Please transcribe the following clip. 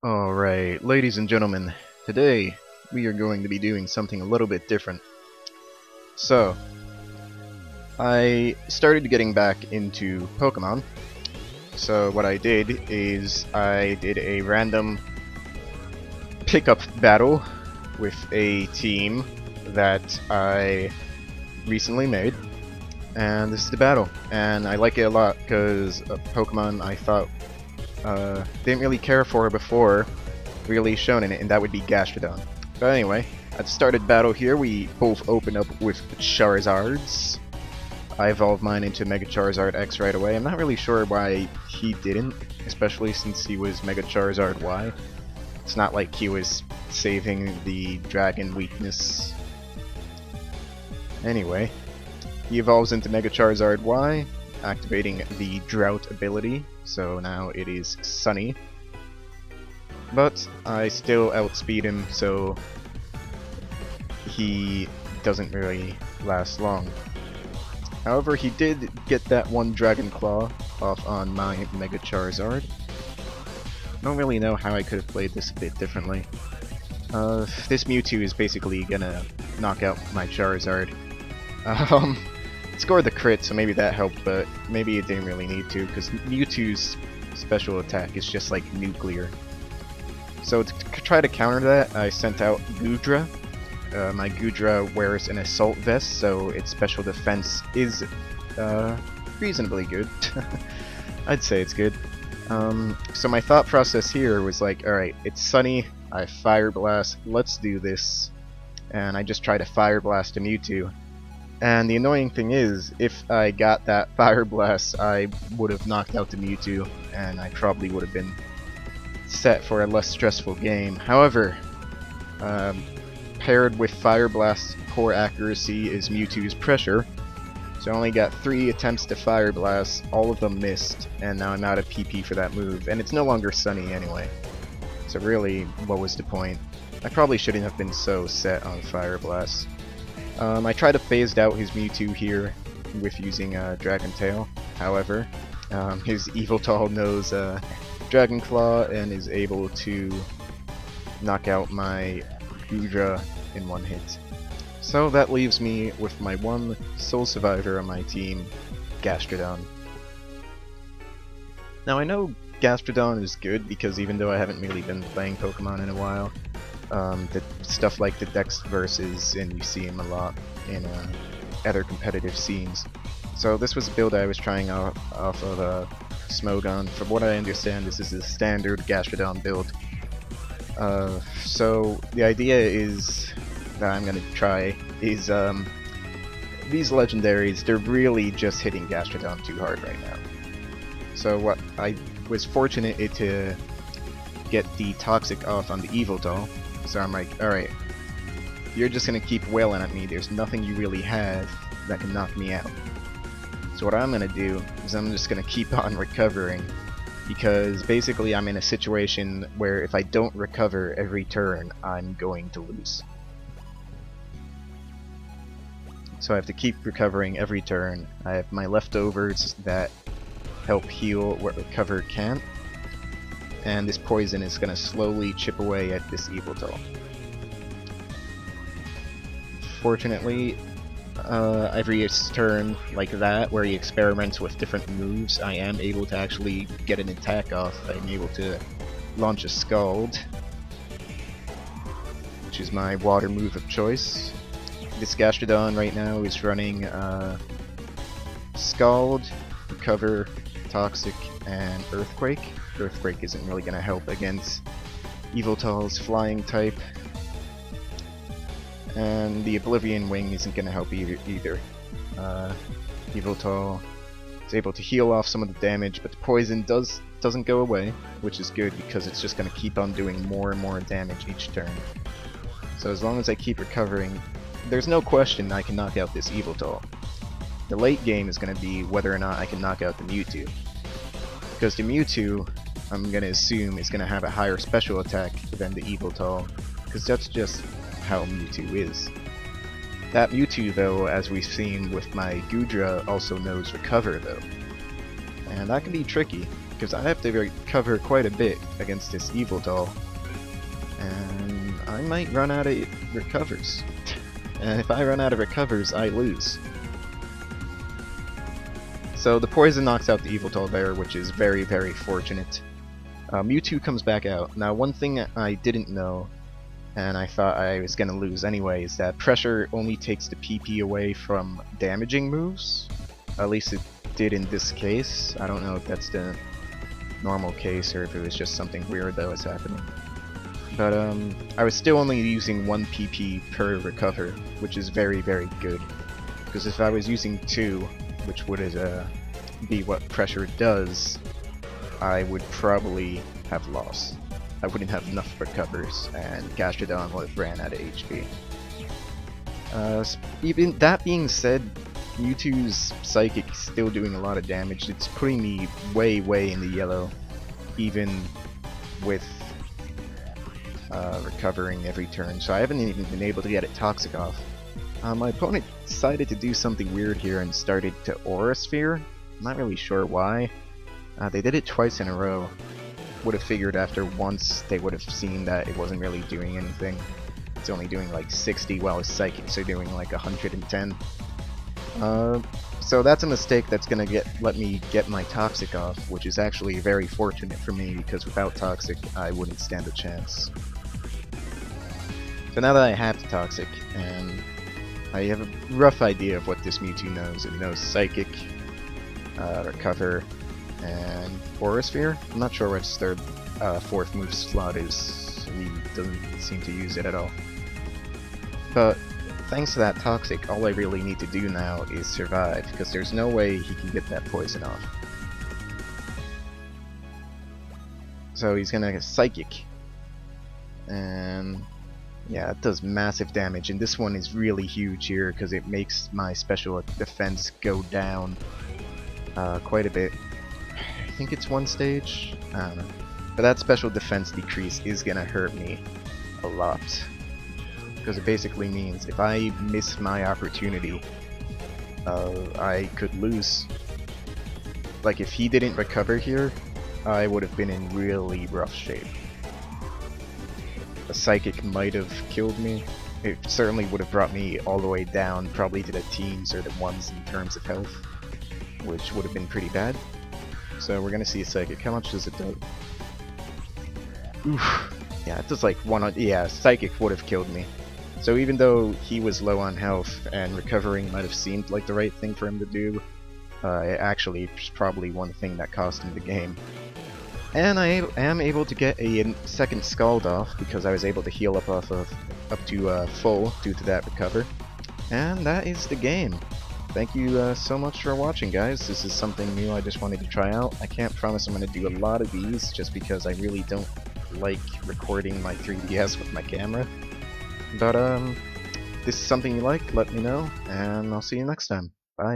Alright, ladies and gentlemen, today we are going to be doing something a little bit different. So, I started getting back into Pokemon, so what I did is I did a random pickup battle with a team that I recently made, and this is the battle, and I like it a lot because Pokemon I thought didn't really care for before really shown in it, and that would be Gastrodon. But anyway, at the start of the battle here, we both open up with Charizards. I evolved mine into Mega Charizard X right away. I'm not really sure why he didn't, especially since he was Mega Charizard Y. It's not like he was saving the dragon weakness. Anyway, he evolves into Mega Charizard Y, activating the Drought ability, so now it is sunny. But I still outspeed him, so he doesn't really last long. However, he did get that one Dragon Claw off on my Mega Charizard. I don't really know how I could have played this a bit differently. This Mewtwo is basically gonna knock out my Charizard. It scored the crit, so maybe that helped, but maybe it didn't really need to, because Mewtwo's special attack is just like nuclear. So to try to counter that, I sent out Goodra. My Goodra wears an assault vest, so its special defense is reasonably good. I'd say it's good. So my thought process here was like, alright, it's sunny, I Fire Blast, let's do this. And I just try to Fire Blast a Mewtwo. And the annoying thing is, if I got that Fire Blast, I would have knocked out the Mewtwo, and I probably would have been set for a less stressful game. However, paired with Fire Blast's poor accuracy is Mewtwo's pressure, so I only got 3 attempts to Fire Blast, all of them missed, and now I'm out of PP for that move, and it's no longer sunny anyway. So really, what was the point? I probably shouldn't have been so set on Fire Blast. I tried to phase out his Mewtwo here with using Dragon Tail. However, his Yveltal knows Dragon Claw and is able to knock out my Goodra in one hit. So that leaves me with my one sole survivor on my team, Gastrodon. Now I know Gastrodon is good because even though I haven't really been playing Pokemon in a while, the stuff like the Dex versus, and you see him a lot in other competitive scenes. So this was a build I was trying off of Smogon. From what I understand, this is a standard Gastrodon build. So the idea is that I'm gonna try is these legendaries, they're really just hitting Gastrodon too hard right now. So what I was fortunate to get the Toxic off on the Yveltal. So I'm like, alright, you're just gonna keep wailing at me, there's nothing you really have that can knock me out. So what I'm gonna do is I'm just gonna keep on recovering, because basically I'm in a situation where if I don't recover every turn, I'm going to lose. So I have to keep recovering every turn. I have my leftovers that help heal what recover can't. And this poison is going to slowly chip away at this Yveltal. Fortunately, every turn like that, where he experiments with different moves, I am able to actually get an attack off. I'm able to launch a Scald, which is my water move of choice. This Gastrodon right now is running Scald, Recover, Toxic, and Earthquake. Earthquake isn't really going to help against Yveltal's flying type, and the Oblivion Wing isn't going to help either. Yveltal is able to heal off some of the damage, but the poison doesn't go away, which is good because it's just going to keep on doing more and more damage each turn. So as long as I keep recovering, there's no question I can knock out this Yveltal. The late game is going to be whether or not I can knock out the Mewtwo, because the Mewtwo, I'm going to assume, is going to have a higher special attack than the Yveltal, because that's just how Mewtwo is. That Mewtwo, though, as we've seen with my Goodra, also knows Recover, though. and that can be tricky, because I have to recover quite a bit against this Yveltal, and I might run out of recovers. And if I run out of recovers, I lose. So the poison knocks out the Yveltal there, which is very, very fortunate. Mewtwo comes back out. Now, one thing I didn't know, and I thought I was going to lose anyway, is that pressure only takes the PP away from damaging moves. At least it did in this case. I don't know if that's the normal case or if it was just something weird that was happening. But I was still only using 1 PP per recover, which is very, very good. Because if I was using 2, which would be what pressure does, I would probably have lost. I wouldn't have enough recovers, and Gastrodon would have ran out of HP. Even that being said, Mewtwo's Psychic is still doing a lot of damage. It's putting me way, way in the yellow, even with recovering every turn, so I haven't even been able to get it Toxic off. My opponent decided to do something weird here and started to Aura Sphere. I'm not really sure why. They did it twice in a row. Would have figured after once they would have seen that it wasn't really doing anything. It's only doing like 60 while his Psychics are doing like 110. So that's a mistake that's gonna let me get my Toxic off, which is actually very fortunate for me because without Toxic I wouldn't stand a chance. So now that I have the Toxic, and I have a rough idea of what this Mewtwo knows. It knows Psychic, Recover, and Aura Sphere. I'm not sure what its fourth move slot is. He doesn't seem to use it at all. But thanks to that Toxic, all I really need to do now is survive, because there's no way he can get that poison off. So he's gonna get Psychic. And yeah, it does massive damage, and this one is really huge here because it makes my special defense go down quite a bit. I think it's 1 stage? I don't know. But that special defense decrease is gonna hurt me a lot. Because it basically means if I miss my opportunity, I could lose. Like if he didn't recover here, I would have been in really rough shape. A Psychic might have killed me. It certainly would have brought me all the way down, probably to the teens or the 1s in terms of health, which would have been pretty bad. So we're gonna see a Psychic. How much does it do? Oof. Yeah, it does like 100. Yeah, Psychic would have killed me. So even though he was low on health and recovering might have seemed like the right thing for him to do, it actually was probably one thing that cost him the game. And I am able to get a second Scald off because I was able to heal up to full due to that recover. And that is the game. Thank you so much for watching, guys. This is something new I just wanted to try out. I can't promise I'm going to do a lot of these just because I really don't like recording my 3DS with my camera. But if this is something you like, let me know, and I'll see you next time. Bye.